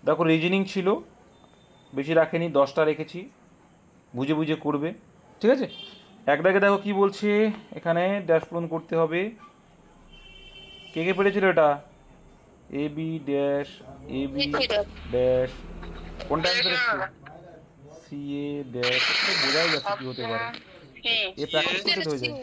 দেখো রিজনিং ছিল, বেশি রাখেনি, 10টা রেখেছি, বুঝে বুঝে করবে, ঠিক আছে। এক দাগে দেখো কি বলছে এখানে, ড্যাশ পূরণ করতে হবে। কে কে পেরেছিল এটা? A B dash, A B dash, কোনটা অ্যান্সার এসছে? সি এ ড্যাশ, এটা তো বোঝাই যাচ্ছে কি হতে পারে। এ প্র্যাকটিস করতে তো হয়ে যায়।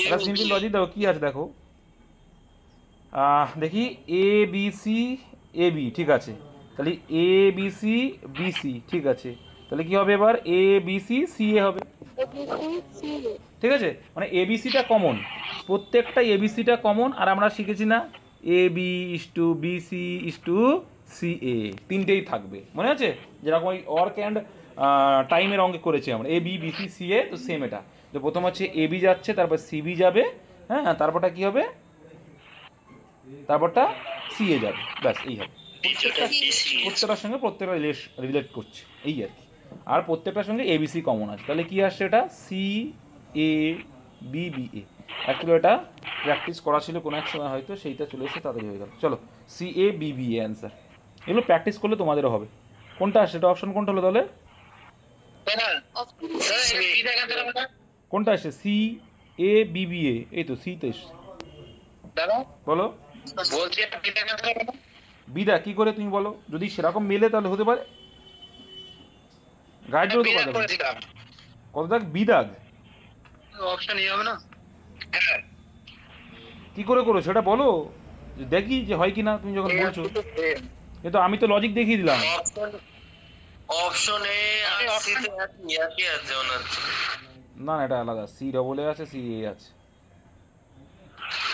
এটা সিম্পল লজিক দেখো কি আছে দেখো, দেখি A B C A B, ঠিক আছে, তাহলে A B C B C, ঠিক আছে, তাহলে কি হবে এবার এ বি সি সি এ হবে, ঠিক আছে, মানে এবিসিটা কমন, প্রত্যেকটা এবিসিটা কমন। আর আমরা শিখেছি না A B is to B C is to C A, তিনটেই থাকবে, মনে আছে? যেরকম ওই ওয়ার্ক অ্যান্ড টাইমের অঙ্কে করেছি আমরা, A B B C C এ, তো সেম এটা, তো প্রথম হচ্ছে এ বি যাচ্ছে, তারপর সি বি যাবে, হ্যাঁ, তারপরটা কি হবে, তারপরটা সি এ যাবে, ব্যাস এই হবে। প্রত্যেকটার সঙ্গে প্রত্যেকটা রিলেট করছে এই আর কি। আর প্রত্যেকটার সঙ্গে এবিসি কমন আছে, তাহলে কি আসছে এটা C A B B A. Actually এটা প্র্যাকটিস করা ছিল কোনো এক সময়, হয়তো সেইটা চলে এসে তাড়াতাড়ি হয়ে গেল। চলো C A B B A answer, এগুলো প্র্যাকটিস করলে তোমাদেরও হবে। কোনটা আসছে, এটা অপশন কোনটা হলো তাহলে? কোনটা আসছে, C A B B A, এই তো সি তো এসছে, বলো। বিদা কি করে তুমি বলো, যদি সেরকম মেলে তাহলে হতে পারে, গাইড তো কথা বলো। কত দাগ, বিদাগ? অপশন ই হবে না? কি করে করো সেটা বলো, দেখি যে হয় কিনা তুমি যখন বলছো। কিন্তু আমি তো লজিক দেখিয়ে দিলাম। অপশন এ আর সি তে একই আছে মনে হচ্ছে। না না, এটা আলাদা, সি ডবল এ আছে, সি এ আছে।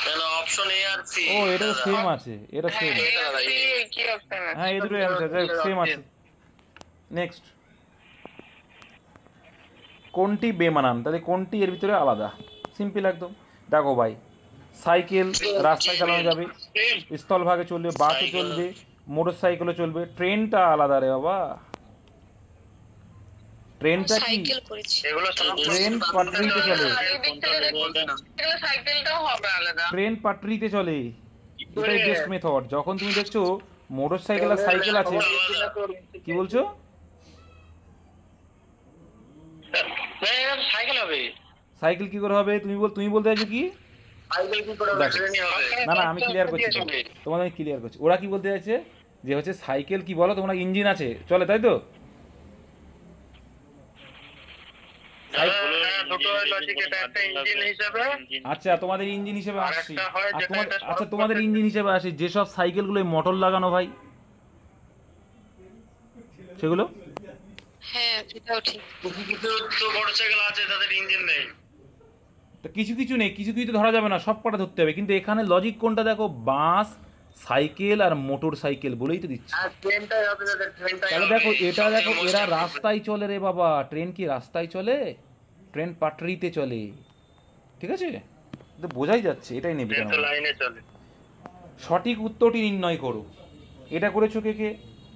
কেন অপশন এ আর সি? ও এটা তো সেম আছে, এটা সেম। হ্যাঁ এই দুটো অ্যান্সার সেম আছে। নেক্সট, কোনটি বেমানান, তাহলে কোনটি এর ভিতরে আলাদা? সিম্পল একদম, দেখো ভাই, সাইকেল রাস্তায় চালানো যাবে, স্থলভাগে চলবে, বাসও চলবে, মোটর সাইকেলও চলবে, ট্রেনটা আলাদা রে বাবা। ট্রেনটা কি, ট্রেন পাটরিতে চলে, ট্রেন পাটরিতে চলে, এটাই বেস্ট মেথড। যখন তুমি দেখছো মোটর সাইকেল আর সাইকেল আছে, কি বলছো? সাইকেল হবে। সাইকেল কি করে হবে, তুমি বলতে চাইছো কি? দেখো, না না আমি ক্লিয়ার করছি তো, তোমাদের আমি ক্লিয়ার করছি, ওরা কি বলতে চাইছে, যে হচ্ছে সাইকেল কি বলো তোমরা, ইঞ্জিন আছে চলে, তাই তো? আচ্ছা তোমাদের ইঞ্জিন হিসেবে আসছি, আর তোমাদের, আচ্ছা তোমাদের ইঞ্জিন হিসেবে আসি, যেসব সাইকেলগুলো মোটর লাগানো ভাই, সেগুলো তো কিছু কিছু নেই, কিছু কিছু তো ধরা যাবে না, সব কটা ধরতে হবে। কিন্তু এখানে লজিক কোনটা দেখো, বাস, সাইকেল আর মোটর সাইকেল বলেই তো দিচ্ছি। তাহলে দেখো এটা দেখো, এরা রাস্তায় চলে রে বাবা, ট্রেন কি রাস্তায় চলে? ট্রেন পাটরিতে চলে, ঠিক আছে, তো বোঝাই যাচ্ছে, এটাই নেবে কেন। সঠিক উত্তরটি নির্ণয় করো, এটা করেছো কে কে,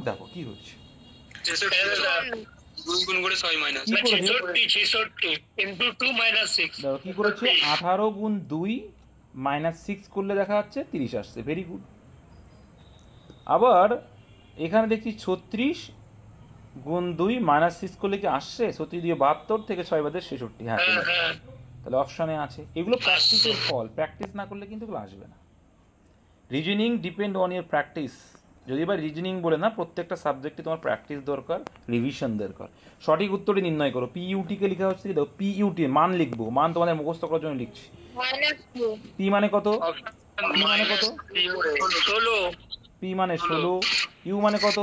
দেখো কি হচ্ছে, দেখো কি করেছে, 18 × 2 - 6 করলে দেখা যাচ্ছে 30 আসছে, ভেরি গুড। আবার এখানে দেখছি 36 × 2 - 6 করলে কি আসছে, 36 দিয়ে 72 থেকে 6 বাদে 66, হ্যাঁ চলে আসছে। তাহলে অপশানে আছে, এগুলো প্র্যাকটিসের ফল, প্র্যাকটিস না করলে কিন্তু এগুলো আসবে না। Reasoning depend on year practice, যদি বা রিজনিং বলে না, প্রত্যেকটা সাবজেক্টে তোমার প্র্যাকটিস দরকার, রিভিশন দরকার। সঠিক উত্তরটি নির্ণয় করো, পিইউটিকে লেখা হচ্ছে কি দেখো, পিইউটি মান লিখবো, মান তোমাদের মুখস্থ করার জন্য লিখছি। পি মানে কত, পি মানে কত, পি মানে 16, ইউ মানে কত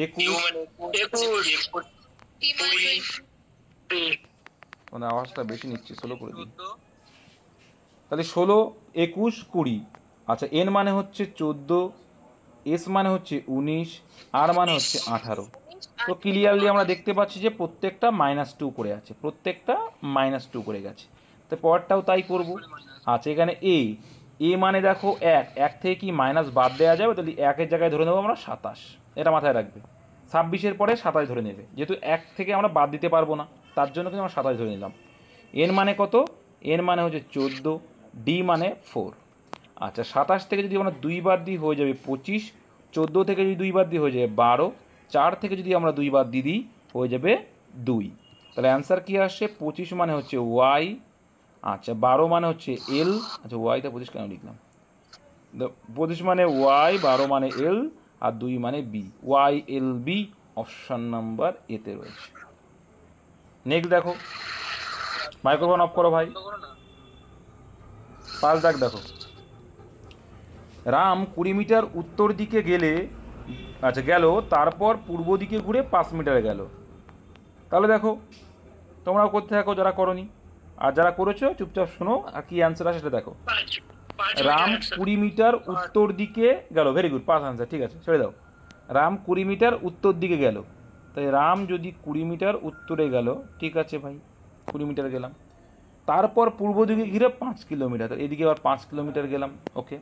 21, মানে আওয়াজটা বেশি নিচ্ছে, 16 করে দিই, তাহলে 16, 21, 20। আচ্ছা এন মানে হচ্ছে 14, এস মানে হচ্ছে 19, আর মানে হচ্ছে 18। তো ক্লিয়ারলি আমরা দেখতে পাচ্ছি যে প্রত্যেকটা -2 করে আছে, প্রত্যেকটা -2 করে গেছে, তো পরেরটাও তাই করব। আচ্ছা এখানে এ মানে দেখো 1 থেকে কি মাইনাস বাদ দেওয়া যাবে, তাহলে 1-এর জায়গায় ধরে নেবো আমরা 27, এটা মাথায় রাখবে। 26-এর পরে 27 ধরে নেবে, যেহেতু 1 থেকে আমরা বাদ দিতে পারবো না, তার জন্য কিন্তু আমরা 27 ধরে নিলাম। এন মানে কত, এন মানে হচ্ছে 14, ডি মানে 4। আচ্ছা 27 থেকে যদি আমরা 2 বাদ দিই হয়ে যাবে 25, 14 থেকে যদি 2 বাদ দিই হয়ে যাবে 12, 4 থেকে যদি আমরা 2 বাদ দিয়ে দিই হয়ে যাবে 2। তাহলে অ্যান্সার কি আসছে? 25 মানে হচ্ছে ওয়াই, আচ্ছা 12 মানে হচ্ছে এল, আচ্ছা ওয়াইটা 25 কেন লিখলাম, 25 মানে ওয়াই, 12 মানে এল, আর 2 মানে B, Y L B, option number এতে রয়েছে। নেক্সট দেখো, মাইক্রোফোন অফ করো ভাই, 5 দাগ দেখো। রাম 20 মিটার উত্তর দিকে গেলে, আচ্ছা গেল, তারপর পূর্ব দিকে ঘুরে 5 মিটারে গেল। তাহলে দেখো, তোমরাও করতে থাকো যারা করনি, আর যারা করেছো চুপচাপ শোনো আর কি অ্যান্সার আসে সেটা দেখো। রাম 20 মিটার উত্তর দিকে গেল, ভেরি গুড, 5 আনসার, ঠিক আছে ছেড়ে দাও। রাম 20 মিটার উত্তর দিকে গেল, তাই রাম যদি 20 মিটার উত্তরে গেল, ঠিক আছে ভাই 20 মিটার গেলাম, তারপর পূর্ব দিকে ঘিরে 5 কিলোমিটার, এদিকে আবার 5 কিলোমিটার গেলাম, ওকে।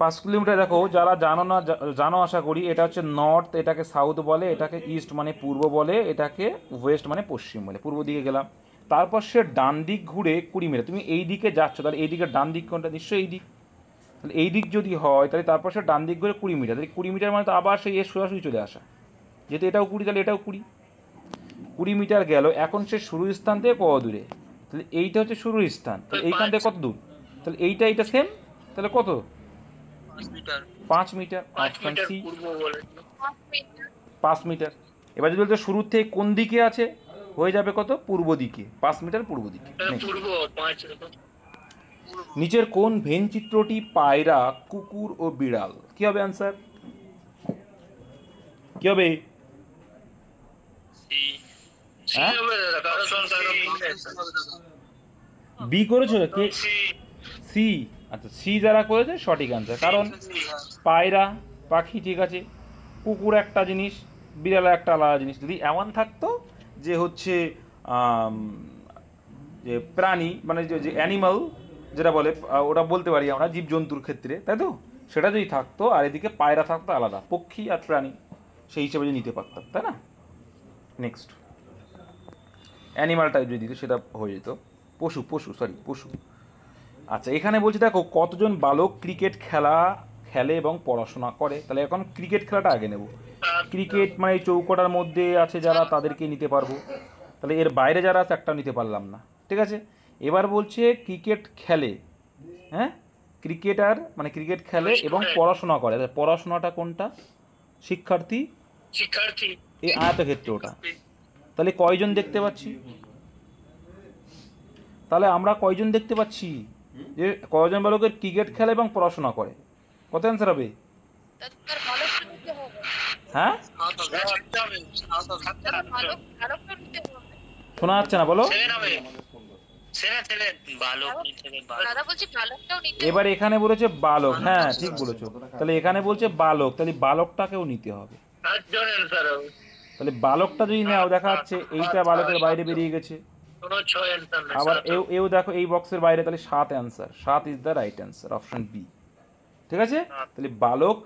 5 কিলোমিটার দেখো, যারা জানো না জানো আশা করি, এটা হচ্ছে নর্থ, এটাকে সাউথ বলে, এটাকে ইস্ট মানে পূর্ব বলে, এটাকে ওয়েস্ট মানে পশ্চিম বলে। পূর্ব দিকে গেলাম, তারপর সে ডান দিক ঘুরে 20 মিটার, তুমি এই দিকে যাচ্ছ, তাহলে এই দিকে ডান দিক কোনটা? নিশ্চয়ই এই দিক, তাহলে এই দিক যদি হয় তাহলে তারপর সে ডান দিক ঘুরে 20 মিটার, তাহলে 20 মিটার মানে তো আবার সেই এর সোজাসুজি চলে আসা, যেহেতু এটাও 20 তাহলে এটাও 20 মিটার গেল। এখন সে শুরুর স্থান থেকে কত দূরে? তাহলে এইটা হচ্ছে শুরুর স্থান, তাহলে এইখান থেকে কত দূর? তাহলে এইটা সেম, তাহলে কত? 5 মিটার, অপশন সি 5 মিটার। এবার যদি বলতে শুরুর থেকে কোন দিকে আছে, হয়ে যাবে কত? পূর্ব দিকে, 5 মিটার পূর্ব দিকে। নিচের কোন ভেন চিত্রটি পায়রা, কুকুর ও বিড়াল? কি হবে অ্যান্সার? কি হবে? হ্যাঁ বি করেছো কে? সি, আচ্ছা সি যারা করেছে সঠিক অ্যান্সার, কারণ পায়রা পাখি, ঠিক আছে, কুকুর একটা জিনিস, বিড়াল একটা আলাদা জিনিস। যদি এমন থাকতো যে হচ্ছে আম, যে প্রাণী মানে যে অ্যানিমাল যেটা বলে, ওটা বলতে পারি আমরা জীবজন্তুর ক্ষেত্রে, তাই তো, সেটা যদি থাকতো, আর এদিকে পায়রা থাকতো আলাদা, পক্ষী আর প্রাণী, সেই হিসেবে যদি নিতে পারতাম, তাই না? নেক্সট, অ্যানিমালটা যদি দিত সেটা হয়ে যেত পশু, পশু। আচ্ছা এখানে বলছি দেখো, কতজন বালক ক্রিকেট খেলে এবং পড়াশোনা করে? তাহলে এখন ক্রিকেট খেলাটা আগে নেব। ক্রিকেট মানে এই চৌকোটার মধ্যে আছে যারা, তাদেরকে নিতে পারবো, তাহলে এর বাইরে যারা আছে একটা নিতে পারলাম না, ঠিক আছে। এবার বলছে ক্রিকেট খেলে, হ্যাঁ, ক্রিকেটার মানে ক্রিকেট খেলে এবং পড়াশোনা করে, তাহলে পড়াশোনাটা কোনটা? শিক্ষার্থী, এই আয়তক্ষেত্র ওটা। তাহলে কয়জন দেখতে পাচ্ছি? তাহলে আমরা কয়জন দেখতে পাচ্ছি যে কয়জন বালকের ক্রিকেট খেলে এবং পড়াশোনা করে? কত অ্যান্সার হবে? হ্যাঁ শোনা যাচ্ছে না, বলো। এবার এখানে বলেছে বালক, হ্যাঁ ঠিক বলেছো, তাহলে এখানে বলছে বালক, তাহলে বালকটাকেও নিতে হবে। তাহলে বালকটা যদি নাও, দেখা যাচ্ছে এইটা বালকের বাইরে বেরিয়ে গেছে, আবার এও দেখো এই বক্সের বাইরে, তাহলে 7 answer, 7 is the right answer, option B, ঠিক আছে। তাহলে বালক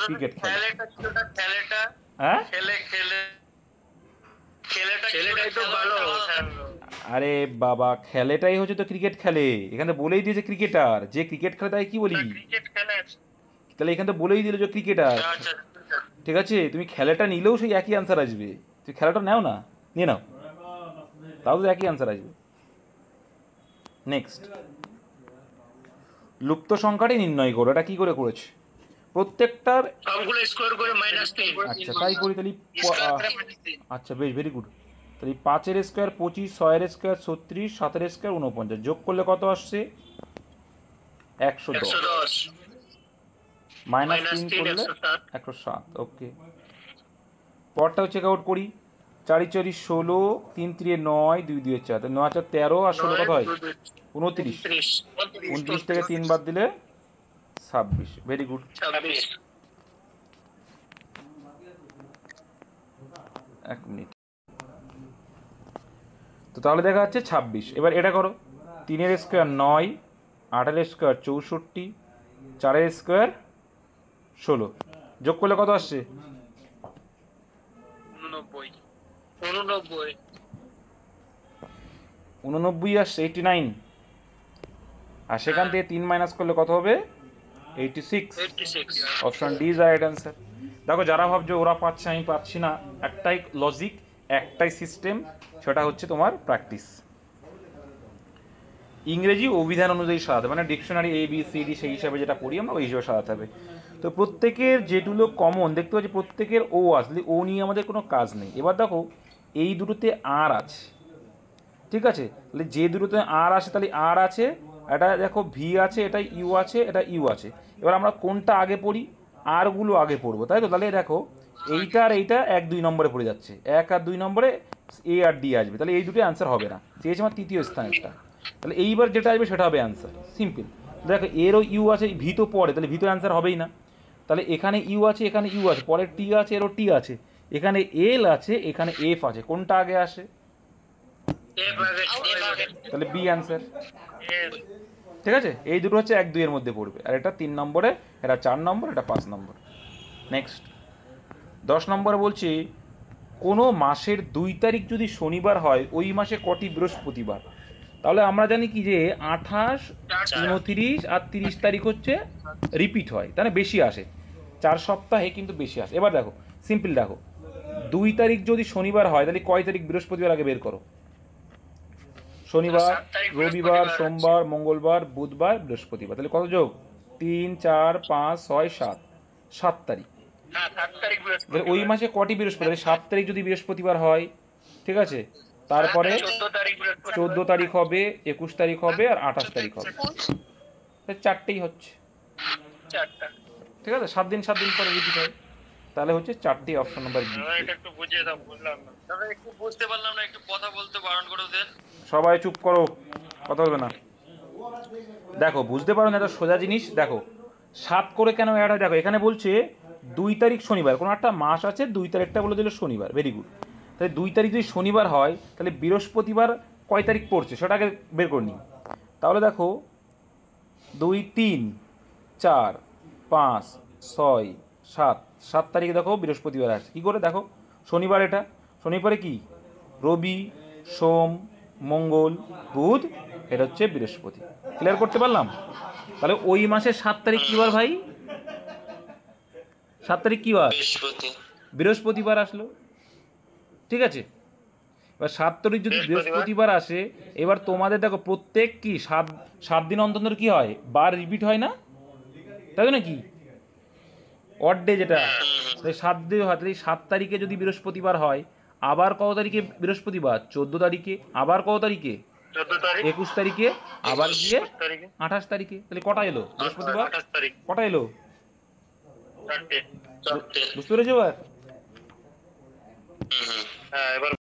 ক্রিকেট খেলে, হ্যাঁ আরে বাবা, খেলেটাই হচ্ছে তো ক্রিকেট খেলে, এখানে বলেই দিয়েছে ক্রিকেটার, যে ক্রিকেট খেলে তাই কি বলি, তাহলে এখানে তো বলেই দিল যে ক্রিকেটার, ঠিক আছে। তুমি খেলাটা নিলেও সেই একই অ্যান্সার আসবে, তুমি খেলাটা নাও না, নিয়ে নাও, তাও তো একই অ্যান্সার আসবে। নেক্সট, লুপ্ত সংখ্যাটি নির্ণয় করো, এটা কি করে করেছে? প্রত্যেকটার আচ্ছা তাই করি তাহলে, আচ্ছা বেশ, ভেরি গুড। তাহলে 5-এর স্কোয়ার 25, 6-এর স্কোয়ার 36, 7-এর স্কোয়ার 49, যোগ করলে কত আসছে? 110, মাইনাস 3 করলে 107, ওকে। পরটাও চেক আউট করি, 4-4 16, 3-3 9, 2-2 4, 9-4 13, আর 16 কত হয়? 29, 29 থেকে 3 বাদ দিলে 26, ভেরি গুড। এক মিনিট, তো তাহলে দেখা যাচ্ছে 26। এবার এটা করো, 3-এর স্কোয়ার 9, 8-এর স্কোয়ার 64, 4-এর স্কোয়ার 16, যোগ করলে কত আসছে? 89 আসছে, 89, আর সেখান থেকে 3 মাইনাস করলে কত হবে? 86। 86 option D is right answer. দেখো যারা ভাবছো ওরা পাচ্ছে আমি পাচ্ছি না, একটাই লজিক, একটাই সিস্টেম, সেটা হচ্ছে তোমার প্র্যাকটিস। ইংরেজি অভিধান অনুযায়ী সাজাতে হবে, মানে dictionary A B C D সেই হিসাবে যেটা পড়ি আমরা ওই হিসাবে সাজাতে হবে। তো প্রত্যেকের যেগুলো কমন দেখতে পাচ্ছি প্রত্যেকের ও আসলে ও নিয়ে আমাদের কোনো কাজ নেই। এবার দেখো এই দুটোতে আর আছে, ঠিক আছে, তাহলে যে দুটোতে আর আসে তাহলে আর আছে, এটা দেখো ভি আছে, এটা ইউ আছে, এটা ইউ আছে। এবার আমরা কোনটা আগে পড়ি, আরগুলো আগে পড়বো, তাই তো? তাহলে দেখো এইটা আর এইটা 1 2 নম্বরে পড়ে যাচ্ছে, 1 আর 2 নম্বরে এ আর ডি আসবে, তাহলে এই দুটো অ্যান্সার হবে না, চেয়েছে আমার তৃতীয় স্থানেরটা। তাহলে এইবার যেটা আসবে সেটা হবে অ্যান্সার, সিম্পল। দেখো এরও ইউ আছে, ভি তো পড়ে, তাহলে ভি তো অ্যান্সার হবেই না। তাহলে এখানে ইউ আছে, এখানে ইউ আছে, পরে টি আছে, এরও টি আছে, এখানে এল আছে, এখানে এফ আছে, কোনটা আগে আসে? তাহলে বি অ্যান্সার, ঠিক আছে। এই দুটো হচ্ছে 1 2 এর মধ্যে পড়বে, আর এটা 3 নম্বরে, এটা 4 নম্বর, এটা 5 নম্বর। নেক্সট 10 নম্বরে বলছি কোনো মাসের 2 তারিখ যদি শনিবার হয় ওই মাসে কটি বৃহস্পতিবার? তাহলে আমরা জানি কি যে 28 29 আর 30 তারিখ হচ্ছে রিপিট হয়, তাহলে বেশি আসে, 4 সপ্তাহে কিন্তু বেশি আসে। এবার দেখো সিম্পল, দেখো 2 তারিখ যদি শনিবার হয় তাহলে কয় তারিখ বৃহস্পতিবার আগে বের করো। শনিবার, 7 তারিখ রবিবার, বৃহস্পতিবার সোমবার, মঙ্গলবার, বুধবার, বৃহস্পতিবার, তাহলে কত যোগ? 3 4 5 6 7, 7 তারিখ। হ্যাঁ 7 তারিখ তাহলে বৃহস্পতিবার। ওই মাসে কটি বৃহস্পতিবার? 7 তারিখ যদি বৃহস্পতিবার হয়, ঠিক আছে, তারপরে 14 তারিখ বৃহস্পতিবার। 14 তারিখ হবে, 21 তারিখ হবে, আর 28 তারিখ হবে, তাহলে 4টেই হচ্ছে, 4টা। ঠিক আছে, 7 দিন 7 দিন পরে রিপিট হয়, তাহলে হচ্ছে 4টি, অপশন নাম্বার বি। দাদা এটা একটু বুঝিয়ে দাও, বললাম না দাদা, একটু বুঝতে পারলাম না, একটু কথা বলতে বারণ করে দেন। সবাই চুপ করো, কথা বলবে না। দেখো বুঝতে পারো না, এটা সোজা জিনিস। দেখো 7 করে কেন অ্যাড হয়, দেখো এখানে বলছে 2 তারিখ শনিবার, কোনো একটা মাস আছে 2 তারিখটা বলে দিল শনিবার, ভেরি গুড। তাহলে 2 তারিখ যদি শনিবার হয় তাহলে বৃহস্পতিবার কয় তারিখ পড়ছে সেটাকে বের করে নিই। তাহলে দেখো 2 3 4 5 6 7, 7 তারিখে দেখো বৃহস্পতিবার আছে, কী করে দেখো, শনিবার, এটা শনিবারে কি রবি, সোম, মঙ্গল, বুধ, এটা হচ্ছে বৃহস্পতি। ক্লিয়ার করতে পারলাম? তাহলে ওই মাসের 7 তারিখ কী বার ভাই? 7 তারিখ কী বার? বৃহস্পতি। বৃহস্পতিবার আসলো, ঠিক আছে। এবার 7 তারিখ যদি বৃহস্পতিবার আসে, এবার তোমাদের দেখো প্রত্যেক কি 7 দিন অন্তর অন্তর কি হয়, বার রিপিট হয় না, তাই তো নাকি? অড ডে যেটা, তাই 7 দিন হয়, তাহলে 7 তারিখে যদি বৃহস্পতিবার হয়, আবার কত তারিখে বৃহস্পতিবার? 14 তারিখে, আবার কত তারিখে? 14 তারিখ, 21 তারিখে, আবার গিয়ে 21 তারিখে, 28 তারিখে। তাহলে কটা এলো বৃহস্পতিবার? 28 তারিখ, কটা এলো? 4টে। বুঝতে পেরেছো এবার? হ্যাঁ এবার